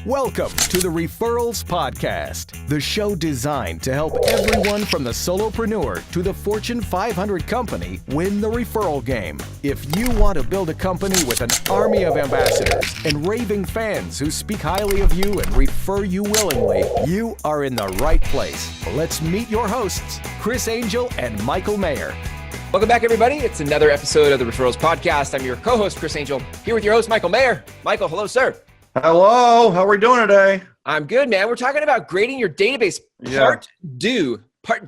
Welcome to the Referrals Podcast, the show designed to help everyone from the solopreneur to the Fortune 500 company win the referral game. If you want to build a company with an army of ambassadors and raving fans who speak highly of you and refer you willingly, you are in the right place. Let's meet your hosts, Chris Angel and Michael Maher. Welcome back, everybody. It's another episode of the Referrals Podcast. I'm your co-host, Chris Angel, here with your host, Michael Maher. Michael, hello, sir. Hello. How are we doing today? I'm good, man. We're talking about grading your database. Part two. Part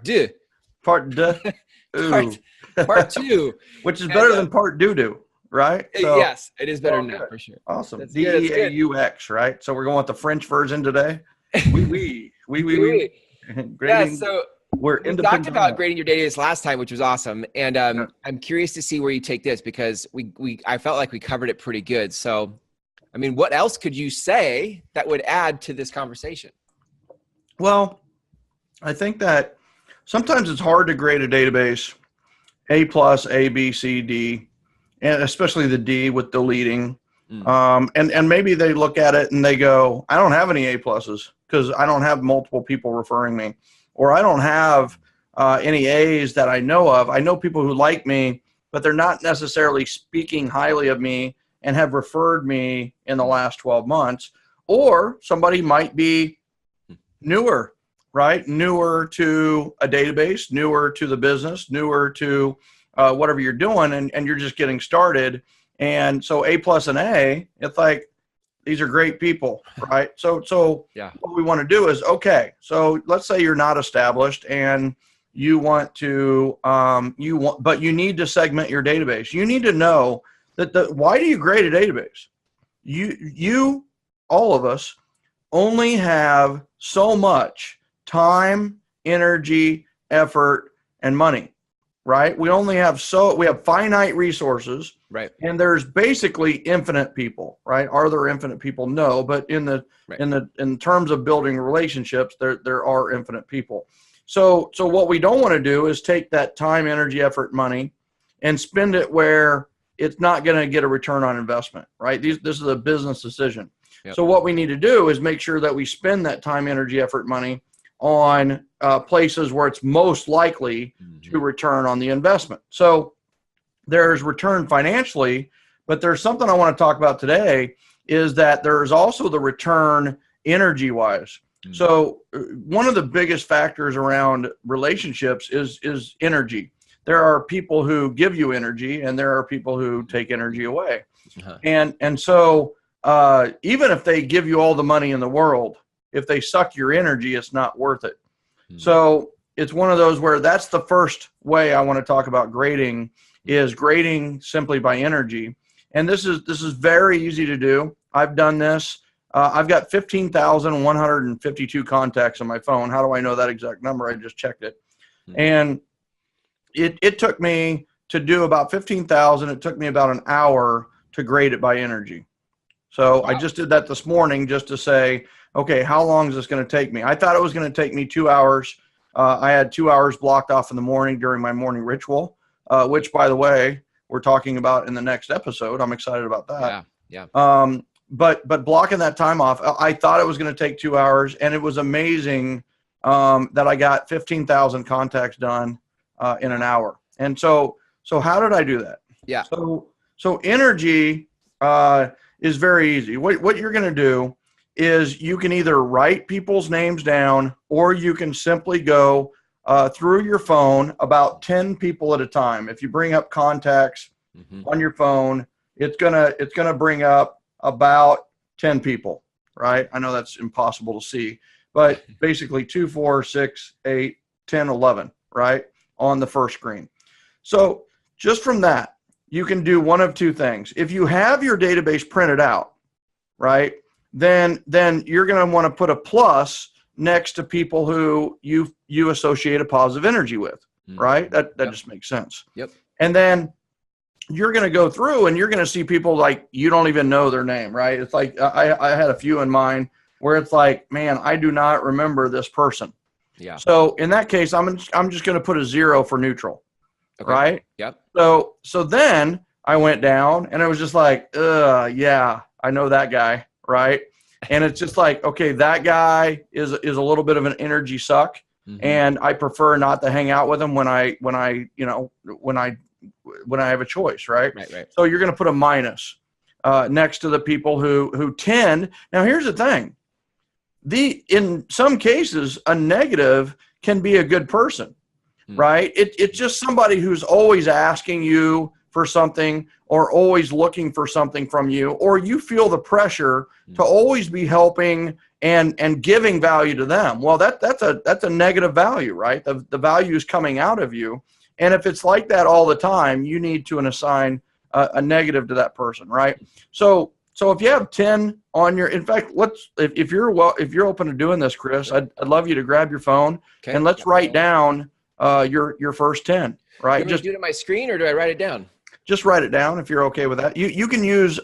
two. Which is better than part doo-doo, right? So, yes, it is better than that for sure. Awesome. D-E-A-U-X, right? So we're going with the French version today. Oui. Yeah, so we talked about grading your database last time, which was awesome. And I'm curious to see where you take this because I felt like we covered it pretty good. So I mean, what else could you say that would add to this conversation? Well, I think that sometimes it's hard to grade a database, A+, A, B, C, D, and especially the D with deleting. And maybe they look at it and they go, I don't have any A+ because I don't have multiple people referring me, or I don't have any A's that I know of. I know people who like me, but they're not necessarily speaking highly of me and have referred me in the last 12 months, or somebody might be newer, right? Newer to a database, newer to the business, newer to whatever you're doing, and you're just getting started. And so A+ and A, it's like, these are great people, right? So yeah. What we want to do is, okay, so let's say you're not established and you want to, but you need to segment your database. You need to know why do you grade a database? You, all of us, only have so much time, energy, effort, and money, right? We have finite resources, right? And there's basically infinite people, right? Are there infinite people? No, but in terms of building relationships, there are infinite people. So what we don't want to do is take that time, energy, effort, money, and spend it where it's not going to get a return on investment, right? This is a business decision. Yep. So what we need to do is make sure that we spend that time, energy, effort, money on places where it's most likely to return on the investment. So there's return financially, but there's something I want to talk about today is that there's also the return energy-wise. So one of the biggest factors around relationships is energy. There are people who give you energy and there are people who take energy away. And so even if they give you all the money in the world, if they suck your energy, it's not worth it. So it's one of those where that's the first way I want to talk about grading is grading simply by energy. And this is very easy to do. I've done this. I've got 15,152 contacts on my phone. How do I know that exact number? I just checked it. And it took me to do about 15,000. It took me about an hour to grade it by energy. So wow. I just did that this morning just to say, okay, how long is this going to take me? I thought it was going to take me 2 hours. I had 2 hours blocked off in the morning during my morning ritual, which, by the way, we're talking about in the next episode. I'm excited about that. Yeah. But blocking that time off, I thought it was going to take 2 hours, and it was amazing that I got 15,000 contacts done in an hour. And so how did I do that? Yeah. So energy is very easy. What you're going to do is you can either write people's names down or you can simply go through your phone about 10 people at a time. If you bring up contacts on your phone, it's gonna bring up about 10 people, right? I know that's impossible to see, but basically 2, 4, 6, 8, 10, 11, right? On the first screen. So just from that, you can do one of two things. If you have your database printed out, right, then you're going to want to put a plus next to people who you associate a positive energy with, right? That just makes sense. Yep. And then you're going to go through and you're going to see people like you don't even know their name, right? It's like I had a few in mind where it's like, man, I do not remember this person. Yeah. So in that case, I'm just going to put a 0 for neutral, right? Yep. So then I went down and it was just like, yeah, I know that guy, right? And it's just like, okay, that guy is a little bit of an energy suck. And I prefer not to hang out with him when I have a choice, right? Right. So you're going to put a minus next to the people who tend. Now, here's the thing. In some cases, a negative can be a good person, right? It's just somebody who's always asking you for something or always looking for something from you, or you feel the pressure to always be helping and giving value to them. Well, that's a negative value, right? The value is coming out of you. And if it's like that all the time, you need to assign a negative to that person, right? So if you have 10 on your, in fact, if you're open to doing this, Chris, I'd love you to grab your phone and let's write down your first 10, right? Just do it on my screen, or do I write it down? Just write it down if you're okay with that. You can use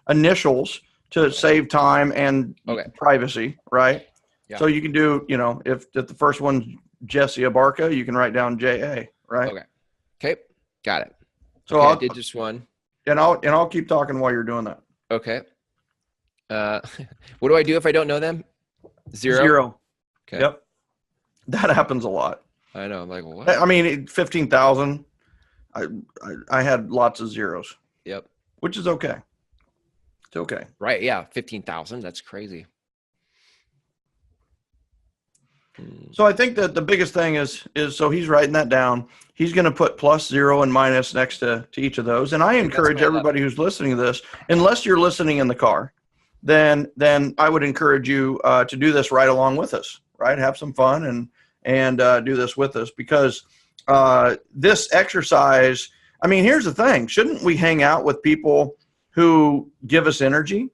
initials to save time and privacy, right? Yeah. So you can do, if the first one's Jesse Abarca, you can write down JA, right? Okay. Got it. So I did just one. And I'll keep talking while you're doing that. Okay. What do I do if I don't know them? Zero. Okay. Yep. That happens a lot. I know. I'm like, what? I mean, 15,000. I had lots of zeros. Yep. Which is okay. It's okay. Right. Yeah. 15,000. That's crazy. So I think that the biggest thing is so he's writing that down. He's going to put plus, zero, and minus next to each of those. And I encourage everybody who's listening to this, unless you're listening in the car, then I would encourage you to do this right along with us, right? Have some fun and do this with us, because this exercise, I mean, here's the thing. Shouldn't we hang out with people who give us energy?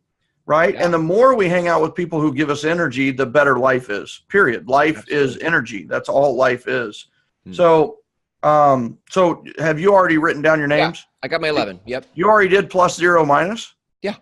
Right. Yeah. And the more we hang out with people who give us energy, the better life is, period. Life is energy. That's all life is. So have you already written down your names? Yeah, I got my 11. Yep. You already did plus, zero, minus? Yeah.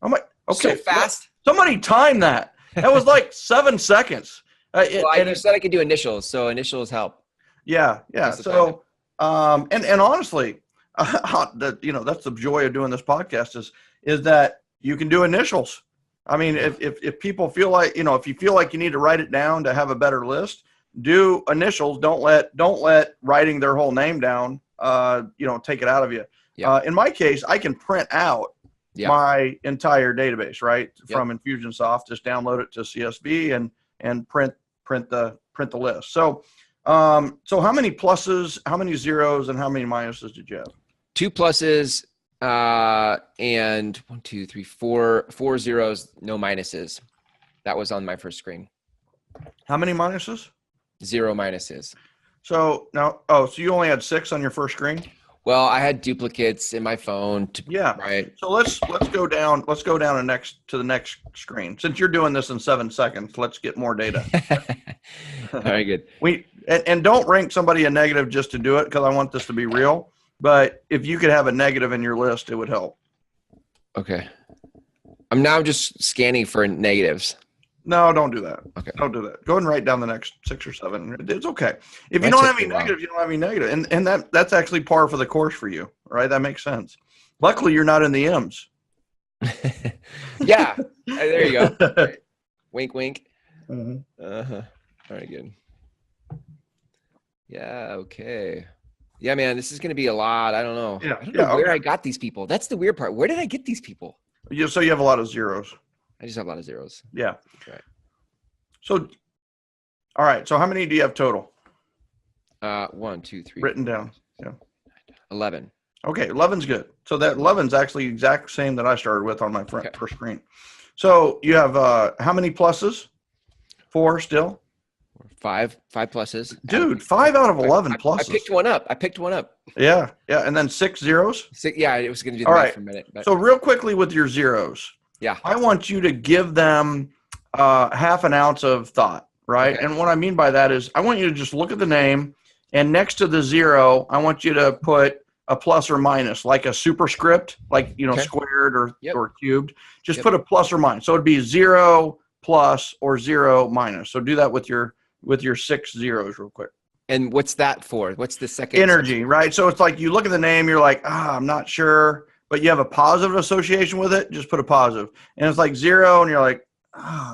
Oh my, okay. So fast. Somebody time that. That was like 7 seconds. You said I could do initials. So initials help. Yeah. Yeah. So, and honestly, that's the joy of doing this podcast is that you can do initials. I mean, if people feel like, if you feel like you need to write it down to have a better list, do initials. Don't let writing their whole name down, take it out of you. Yeah. In my case, I can print out my entire database, right? From Infusionsoft, just download it to CSV and print the list. So how many pluses, how many zeros, and how many minuses did you have? 2 pluses, and 1, 2, 3, 4 zeros, no minuses. That was on my first screen. How many minuses? 0 minuses. So now, so you only had 6 on your first screen? Well, I had duplicates in my phone. Right. So let's go down. Let's go down to the next screen. Since you're doing this in 7 seconds, let's get more data. Very good. And don't rank somebody a negative just to do it, because I want this to be real. But if you could have a negative in your list, it would help. Okay. I'm now just scanning for negatives. No, don't do that. Okay. Don't do that. Go ahead and write down the next 6 or 7. It's okay. If you don't have any negatives, you don't have any negative. And that's actually par for the course for you, right? That makes sense. Luckily, you're not in the M's. Yeah. There you go. Right. Wink, wink. Mm-hmm. Uh-huh. All right, good. Yeah, okay. Yeah, man, this is going to be a lot. I don't know. Yeah, I don't know where I got these people. That's the weird part. Where did I get these people? So you have a lot of zeros. I just have a lot of zeros. Yeah. Right. So, all right. So how many do you have total? 1, 2, 3. Written down. Yeah. 11. Okay, 11's good. So that 11's actually exact same that I started with on my first screen. So you have how many pluses? 4 still? 5 pluses. Dude, 5 out of 11 pluses. I picked one up. Yeah. And then 6 zeros? 6, yeah, it was going to do the math for a minute. But. So real quickly with your zeros. Yeah. I want you to give them half an ounce of thought, right? Okay. And what I mean by that is I want you to just look at the name, and next to the 0, I want you to put a plus or minus, like a superscript, like, squared or cubed. Just put a plus or minus. So it'd be 0 plus or 0 minus. So do that with your 6 zeros real quick. And what's that for? What's the second? Energy, right? So it's like you look at the name, you're like, I'm not sure, but you have a positive association with it, just put a positive. And it's like 0, and you're like,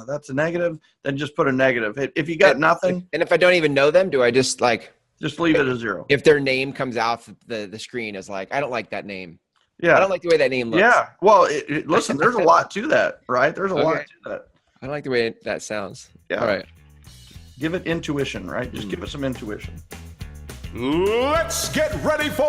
that's a negative, then just put a negative. If you got nothing. And if I don't even know them, do I just leave it as 0? If their name comes out the screen as I don't like that name. Yeah. I don't like the way that name looks. Yeah. Well, listen, there's a lot to that, right? There's a lot to that. I don't like the way that sounds. Yeah. All right. Give it intuition, right? Just give it some intuition. Let's get ready for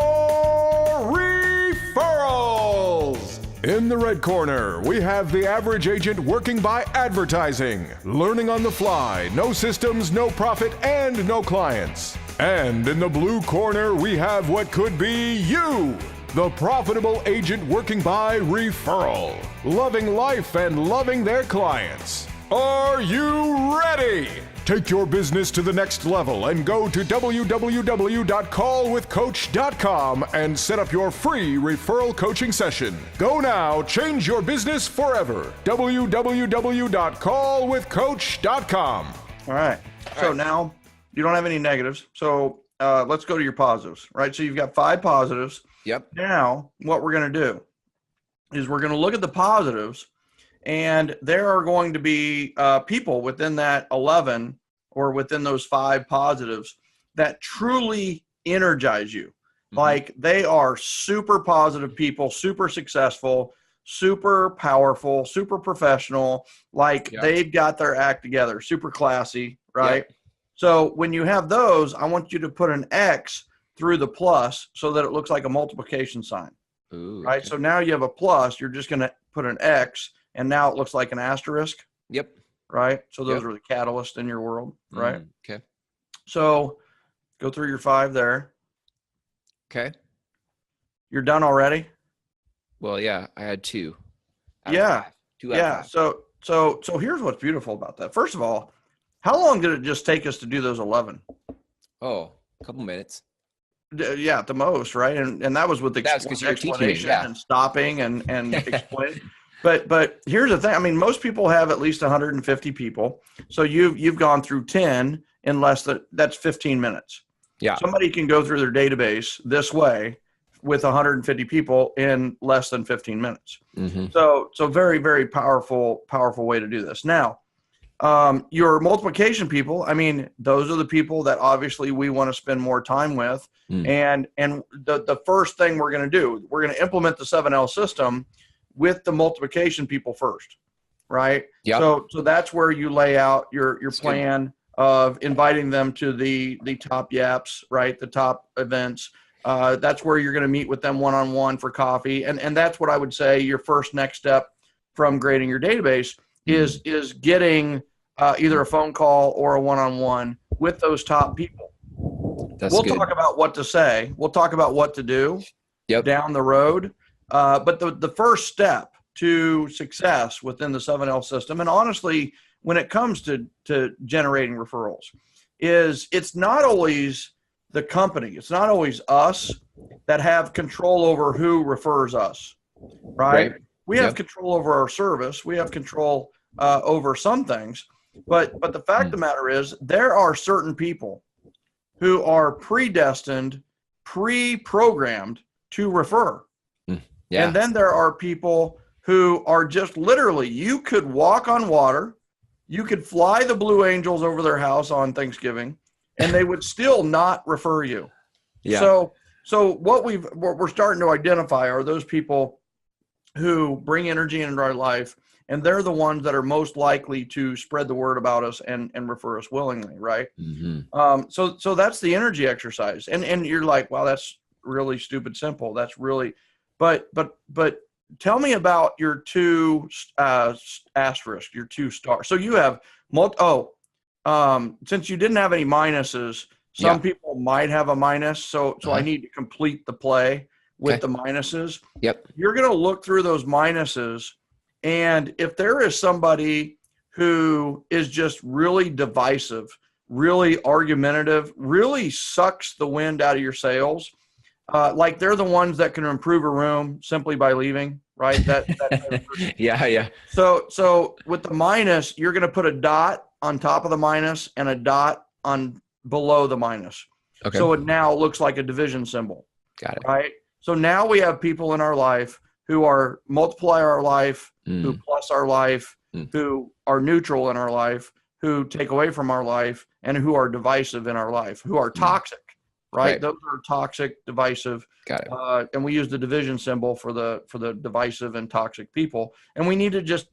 referrals. In the red corner, we have the average agent working by advertising, learning on the fly, no systems, no profit, and no clients. And in the blue corner, we have what could be you, the profitable agent working by referral, loving life and loving their clients. Are you ready? Take your business to the next level and go to www.callwithcoach.com and set up your free referral coaching session. Go now, change your business forever. www.callwithcoach.com. All right. So now you don't have any negatives. So let's go to your positives, right? So you've got 5 positives. Yep. Now what we're going to do is we're going to look at the positives. And there are going to be people within that 11 or within those 5 positives that truly energize you. Mm-hmm. Like they are super positive people, super successful, super powerful, super professional. Like they've got their act together, super classy, right? Yep. So when you have those, I want you to put an X through the plus so that it looks like a multiplication sign. Ooh, right? Okay. So now you have a plus, you're just going to put an X. And now it looks like an asterisk. Yep. Right? So those are the catalysts in your world, right? Okay. So go through your 5 there. Okay. You're done already? Well, yeah, I had 2. Yeah. 2 out of 5. So here's what's beautiful about that. First of all, how long did it just take us to do those 11? Oh, a couple minutes. Yeah, at the most, right? And that was with explanation and stopping and explaining. But here's the thing. I mean, most people have at least 150 people. So you've gone through 10 in that's 15 minutes. Yeah. Somebody can go through their database this way with 150 people in less than 15 minutes. Mm-hmm. So very, very powerful way to do this. Now, your multiplication people, I mean, those are the people that obviously we want to spend more time with. And the first thing we're going to do, we're going to implement the 7L system with the multiplication people first, right? Yeah. So that's where you lay out your plan of inviting them to the top yaps, right? The top events. That's where you're going to meet with them one-on-one for coffee. And that's what I would say your first next step from grading your database is getting either a phone call or a one-on-one with those top people. We'll talk about what to say. We'll talk about what to do down the road. But the first step to success within the 7L system, and honestly, when it comes to generating referrals, is it's not always the company. It's not always us that have control over who refers us, right? We have control over our service. We have control over some things. But the fact of the matter is there are certain people who are predestined, pre-programmed to refer. Yeah. And then there are people who are just literally, you could walk on water, you could fly the Blue Angels over their house on Thanksgiving, and they would still not refer you. Yeah. So what we're starting to identify are those people who bring energy into our life, and they're the ones that are most likely to spread the word about us and refer us willingly, right? Mm-hmm. So that's the energy exercise. And you're like, wow, that's really stupid simple. That's really But tell me about your 2 asterisk, your 2 stars. So you have since you didn't have any minuses, some people might have a minus. So I need to complete the play with the minuses. Yep. You're going to look through those minuses, and if there is somebody who is just really divisive, really argumentative, really sucks the wind out of your sales. Like they're the ones that can improve a room simply by leaving, right? Yeah. So with the minus, you're going to put a dot on top of the minus and a dot on below the minus. Okay. So it now looks like a division symbol. Got it. Right. So now we have people in our life who are multiply our life, who plus our life, who are neutral in our life, who take away from our life, and who are divisive in our life, who are toxic, right? Those are toxic, divisive. Got it. And we use the division symbol for the divisive and toxic people. And we need to just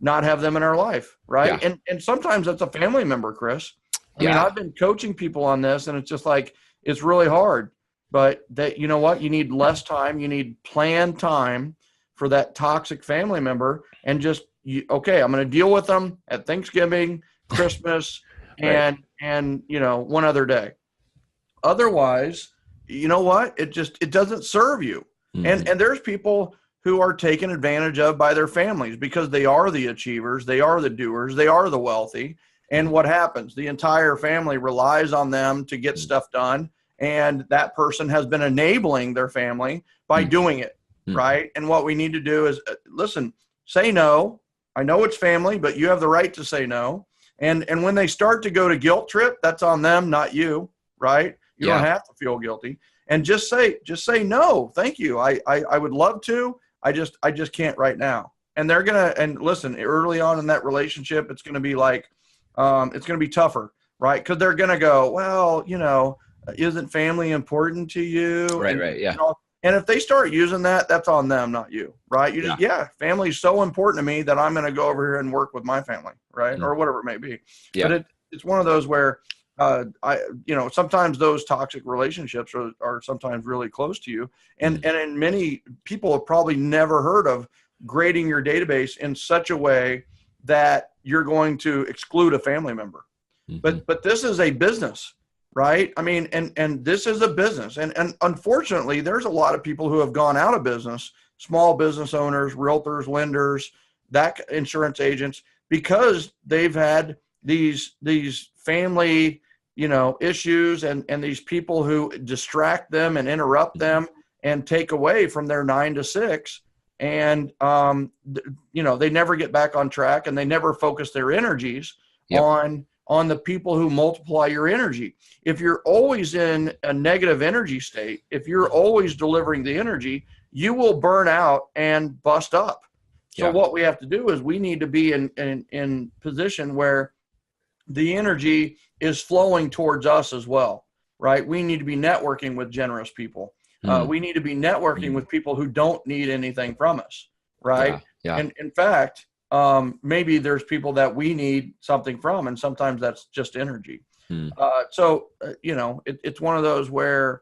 not have them in our life, right? Yeah. And sometimes that's a family member, Chris. I mean, I've been coaching people on this, and it's just like, it's really hard. But that, you know what? You need less time. You need planned time for that toxic family member, and just, okay, I'm going to deal with them at Thanksgiving, Christmas, and one other day. Otherwise, you know what? It doesn't serve you. And there's people who are taken advantage of by their families because they are the achievers, they are the doers, they are the wealthy. And what happens? The entire family relies on them to get stuff done. And that person has been enabling their family by doing it, right? And what we need to do is, listen, say no. I know it's family, but you have the right to say no. And when they start to go to guilt trip, that's on them, not you, right? You don't have to feel guilty. And just say no, thank you. I would love to. I just can't right now. And they're gonna, and listen, early on in that relationship, it's gonna be like, it's gonna be tougher, right? Because they're gonna go, well, isn't family important to you? Right. Yeah. And if they start using that, that's on them, not you, right? Family's so important to me that I'm going to go over here and work with my family, right? Or whatever it may be. Yeah. But it's one of those where, sometimes those toxic relationships are sometimes really close to you. And in many people have probably never heard of grading your database in such a way that you're going to exclude a family member. But this is a business. Right. I mean, and this is a business. And unfortunately, there's a lot of people who have gone out of business, small business owners, realtors, lenders, insurance agents, because they've had these family, issues and these people who distract them and interrupt them and take away from their 9 to 6. And, they never get back on track, and they never focus their energies on the people who multiply your energy. If you're always in a negative energy state, if you're always delivering the energy, you will burn out and bust up. So what we have to do is we need to be in position where the energy is flowing towards us as well, right? We need to be networking with generous people. We need to be networking with people who don't need anything from us, right? Yeah. And in fact, maybe there's people that we need something from, and sometimes that's just energy. It's one of those where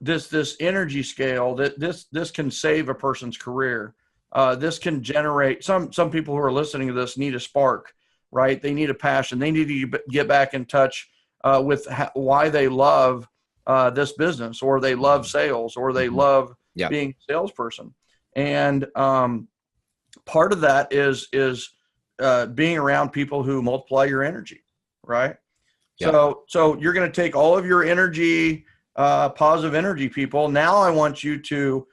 this energy scale, that this can save a person's career. This can generate some people who are listening to this need a spark, right? They need a passion. They need to get back in touch with why they love this business, or they love sales, or they love being a salesperson. And part of that is being around people who multiply your energy, right? So you're going to take all of your energy, positive energy people. Now I want you to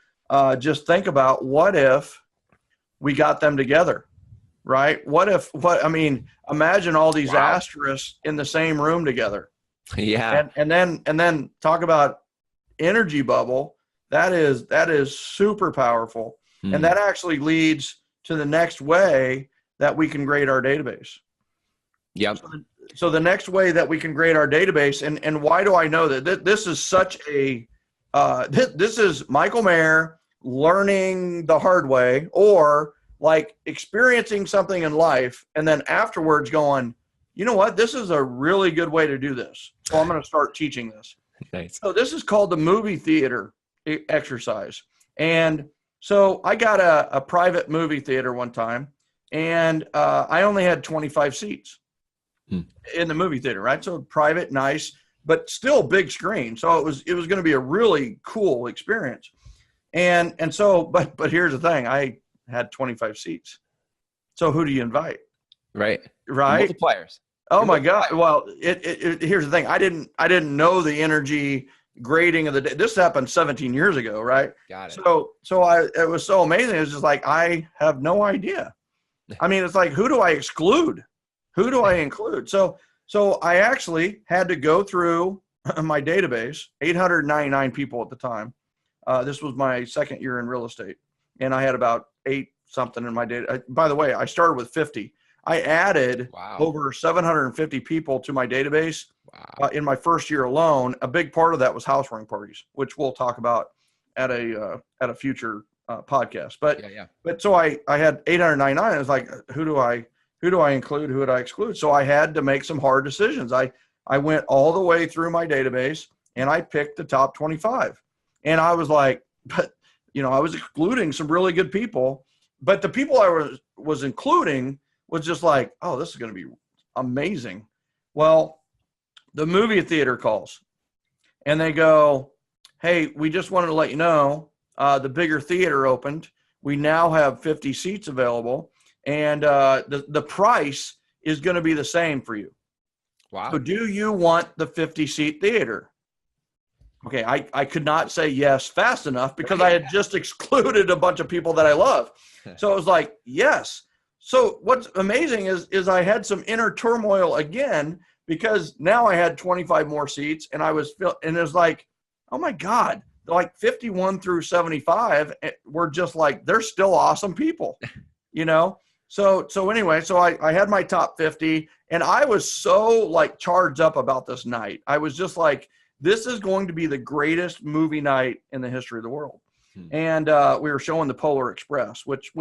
just think about, what if we got them together, right? Imagine all these asterisks in the same room together. Yeah. And then talk about energy bubble. That is super powerful. And that actually leads to the next way that we can grade our database. Yep. So the next way that we can grade our database, and why do I know that? This is such a, this is Michael Maher learning the hard way, or like experiencing something in life and then afterwards going, you know what, this is a really good way to do this. So I'm going to start teaching this. Nice. So this is called the movie theater exercise. And so I got a private movie theater one time, and I only had 25 seats in the movie theater, right? So private, nice, but still big screen. So it was going to be a really cool experience. And so, but here's the thing, I had 25 seats. So who do you invite? Right. Multipliers. Oh my God. Well, here's the thing. I didn't know the energy grading of the day. This happened 17 years ago, right? Got it. So it was so amazing. It was just like, I have no idea. I mean, it's like, who do I exclude? Who do I include? So I actually had to go through my database, 899 people at the time. This was my second year in real estate, and I had about something in my data. By the way, I started with 50. I added over 750 people to my database in my first year alone. A big part of that was housewarming parties, which we'll talk about at a future podcast. But so I had 899. I was like, who do I include? Who would I exclude? So I had to make some hard decisions. I went all the way through my database and I picked the top 25. And I was like, but I was excluding some really good people, but the people I was including was just like, oh, this is going to be amazing. Well, the movie theater calls and they go, hey, we just wanted to let you know the bigger theater opened. We now have 50 seats available, and the price is going to be the same for you. Wow. So do you want the 50-seat theater? Okay, I could not say yes fast enough because I had just excluded a bunch of people that I love. So it was like, yes. So what's amazing is I had some inner turmoil again because now I had 25 more seats, and and it was like, oh my God, like 51 through 75 were just like, they're still awesome people, So anyway, so I had my top 50, and I was so like charged up about this night. I was just like, this is going to be the greatest movie night in the history of the world. And we were showing the Polar Express, which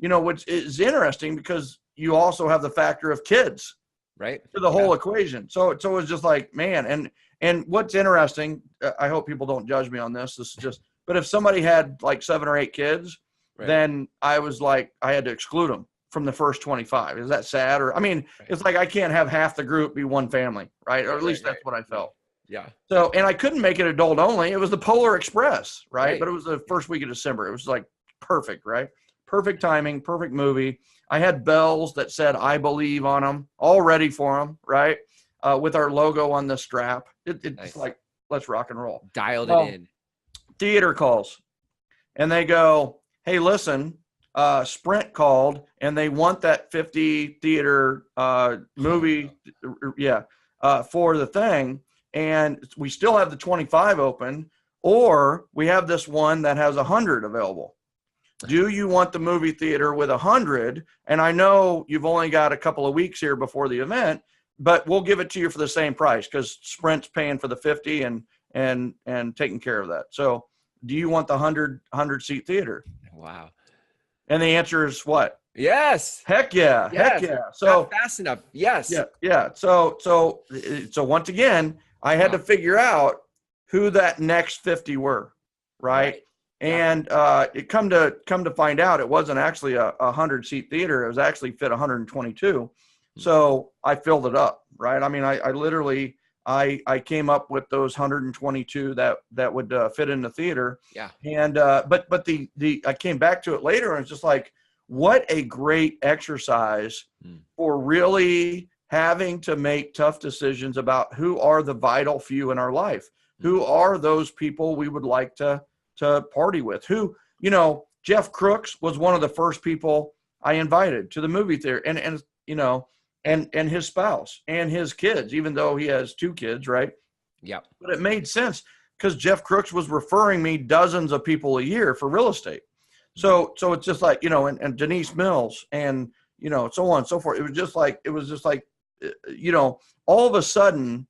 is interesting because you also have the factor of kids, right, to the whole equation. So it was just like, man, and what's interesting, I hope people don't judge me on this. This is just, but if somebody had like 7 or 8 kids, then I was like, I had to exclude them from the first 25. Is that sad? Or, it's like, I can't have half the group be one family, right? Or at least that's what I felt. Yeah. So, and I couldn't make it adult only. It was the Polar Express, right? But it was the first week of December. It was like perfect, right? Perfect timing, perfect movie. I had bells that said, I believe on them, all ready for them, right? With our logo on the strap. It's like, let's rock and roll. Dialed it in. Theater calls. And they go, hey, listen, Sprint called and they want that 50 theater movie for the thing. And we still have the 25 open, or we have this one that has 100 available. Do you want the movie theater with 100? And I know you've only got a couple of weeks here before the event, but we'll give it to you for the same price because Sprint's paying for the 50 and taking care of that. So do you want the 100 seat theater? Wow. And the answer is what? Yes. Heck yeah. Yes. Heck yeah. So not fast enough. Yes. Yeah. So once again, I had to figure out who that next 50 were. Right. And it come to find out, it wasn't actually a 100 seat theater. It was actually fit 122. So I filled it up. Right. I literally, I came up with those 122 that would fit in the theater. Yeah. And, but I came back to it later and it's just like, what a great exercise for really having to make tough decisions about who are the vital few in our life. Who are those people we would like to party with? Who, Jeff Crooks was one of the first people I invited to the movie theater and his spouse and his kids, even though he has 2 kids, right? Yeah. But it made sense because Jeff Crooks was referring me dozens of people a year for real estate. So it's just like, and Denise Mills and, so on and so forth. It was just like, all of a sudden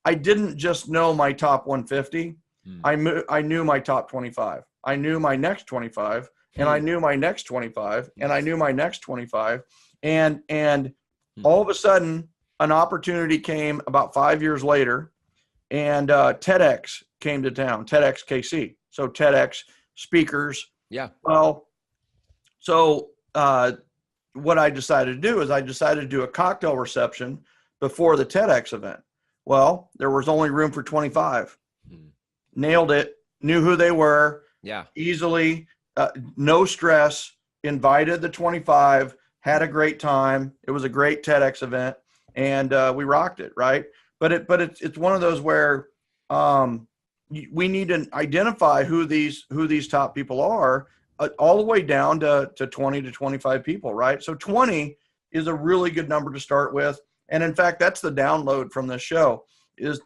I didn't just know my top 150. I knew my top 25. I knew my next 25 and I knew my next 25 and I knew my next 25. And all of a sudden an opportunity came about 5 years later and TEDx came to town, TEDx KC. So TEDx speakers. Yeah. Well, so what I decided to do is I decided to do a cocktail reception before the TEDx event. Well, there was only room for 25. Nailed it. Knew who they were. Yeah. Easily. No stress. Invited the 25. Had a great time. It was a great TEDx event, and we rocked it. Right. But it's one of those where we need to identify who these top people are, all the way down to 20 to 25 people. Right. So 20 is a really good number to start with. And in fact, that's the download from this show is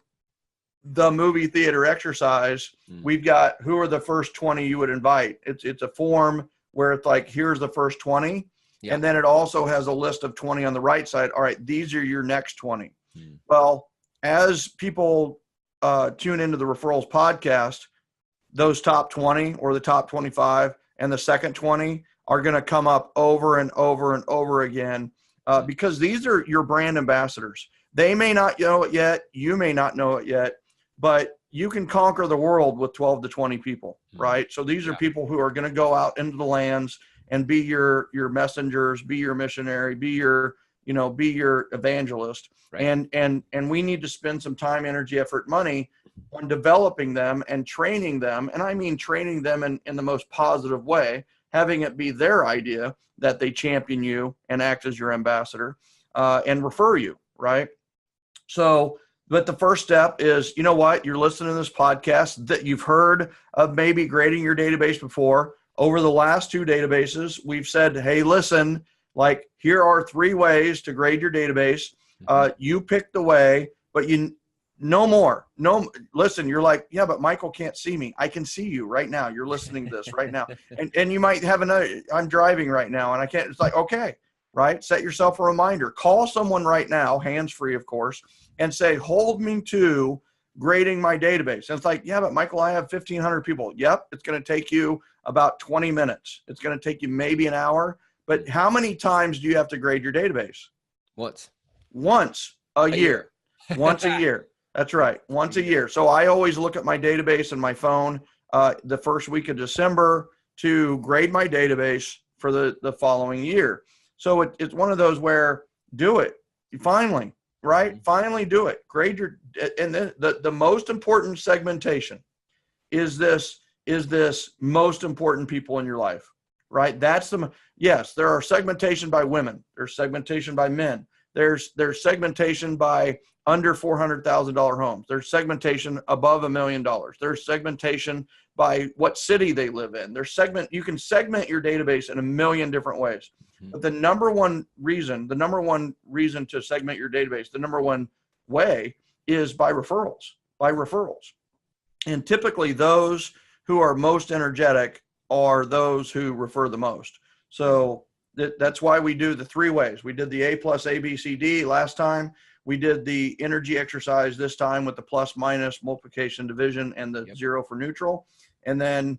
the movie theater exercise. We've got who are the first 20 you would invite. It's a form where it's like, here's the first 20. Yeah. And then it also has a list of 20 on the right side. All right, these are your next 20. Well, as people tune into the Referrals podcast, those top 20 or the top 25 and the second 20 are going to come up over and over and over again because these are your brand ambassadors. They may not know it yet. You may not know it yet, but you can conquer the world with 12 to 20 people, right? So these are people who are going to go out into the lands and be your messengers, be your missionary, be your evangelist. Right. And we need to spend some time, energy, effort, money on developing them and training them. And I mean training them in the most positive way, having it be their idea that they champion you and act as your ambassador and refer you, right? So, but the first step is, you know what, you're listening to this podcast that you've heard of maybe grading your database before. Over the last 2 databases, we've said, hey, listen, like, here are 3 ways to grade your database. You pick the way, but no more. No, listen, you're like, yeah, but Michael can't see me. I can see you right now. You're listening to this right now. And you might have another, I'm driving right now and I can't, it's like, okay, right? Set yourself a reminder. Call someone right now, hands-free, of course, and say, hold me to grading my database. And it's like, yeah, but Michael, I have 1,500 people. Yep, it's going to take you about 20 minutes. It's going to take you maybe an hour. But how many times do you have to grade your database? Once a year. Once a year. That's right. Once a year. So I always look at my database and my phone the first week of December to grade my database for the following year. So it's one of those where do it. Finally, right? Finally do it. Grade your, and the most important segmentation is this most important people in your life, right? That's yes, there are segmentation by women. There's segmentation by men. There's segmentation by under $400,000 homes. There's segmentation above $1 million. There's segmentation by what city they live in. You can segment your database in a million different ways. But the number one reason to segment your database, the number one way is by referrals. And typically those who are most energetic are those who refer the most. So that's why we do the 3 ways. We did the A plus A, B, C, D last time. We did the energy exercise this time with the plus, minus, multiplication, division, and the 0 for neutral. And then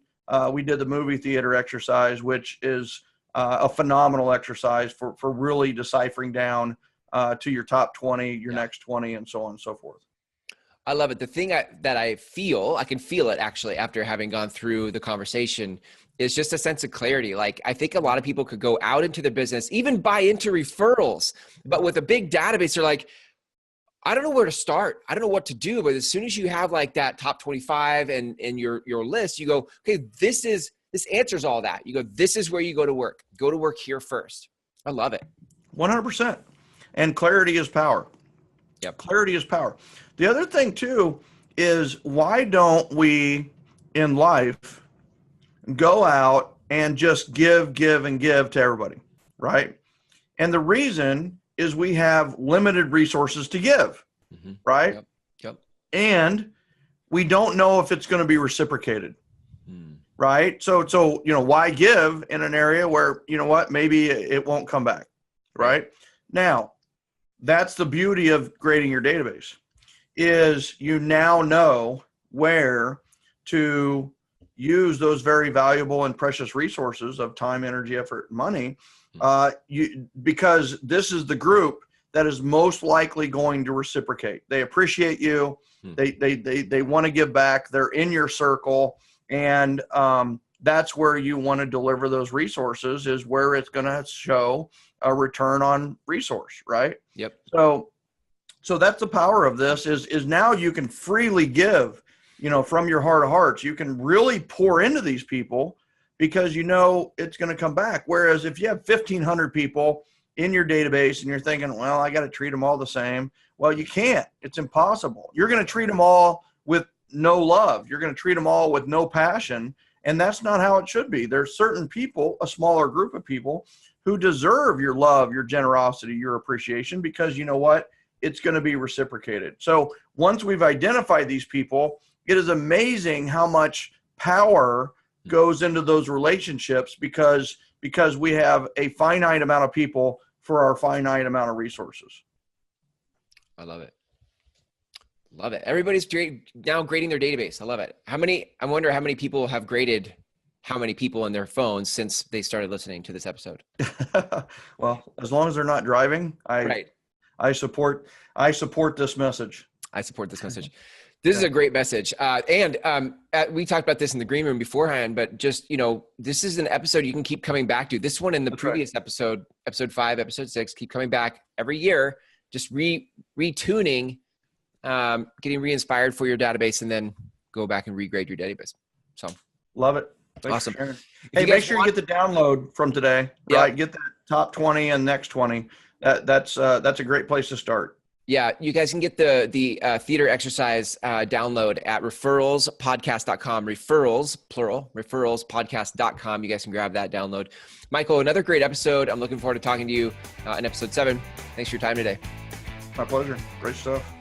we did the movie theater exercise, which is a phenomenal exercise for really deciphering down to your top 20, your next 20, and so on and so forth. I love it. The thing that I can feel it actually after having gone through the conversation is just a sense of clarity. Like, I think a lot of people could go out into their business, even buy into referrals, but with a big database, they're like, I don't know where to start. I don't know what to do. But as soon as you have like that top 25 and your list, you go, okay, this answers all that. You go, this is where you go to work. Go to work here first. I love it. 100%. And clarity is power. Yep. Clarity is power. The other thing too is, why don't we in life go out and just give to everybody, right? And the reason is we have limited resources to give, right? Yep. And we don't know if it's going to be reciprocated, right? So, why give in an area where, maybe it won't come back, right? Now, that's the beauty of grading your database, is you now know where to use those very valuable and precious resources of time, energy, effort, money, because this is the group that is most likely going to reciprocate. They appreciate you. They want to give back. They're in your circle. And that's where you want to deliver those resources, is where it's going to show a return on resource, right? Yep. So that's the power of this is now you can freely give, from your heart of hearts. You can really pour into these people because it's going to come back. Whereas if you have 1,500 people in your database and you're thinking, well, I got to treat them all the same. Well, you can't. It's impossible. You're going to treat them all with no love. You're going to treat them all with no passion. And that's not how it should be. There's certain people, a smaller group of people, who deserve your love, your generosity, your appreciation, because you know what? It's going to be reciprocated. So once we've identified these people, it is amazing how much power goes into those relationships because we have a finite amount of people for our finite amount of resources. I love it. Love it. Everybody's now grading their database. I love it. I wonder how many people have graded how many people in their phones since they started listening to this episode. Well, as long as they're not driving, I support this message. I support this message. This is a great message. We talked about this in the green room beforehand, but just, this is an episode you can keep coming back to. This one in the previous episode 5, episode 6, keep coming back every year, just retuning, getting re-inspired for your database, and then go back and regrade your database. So love it. Thanks. Awesome. Hey, make sure you get the download from today, right? Get the top 20 and next 20. That's a great place to start. Yeah, you guys can get the theater exercise download at referralspodcast.com. Referrals, plural, referralspodcast.com. You guys can grab that download. Michael, another great episode. I'm looking forward to talking to you in episode 7. Thanks for your time today. My pleasure. Great stuff.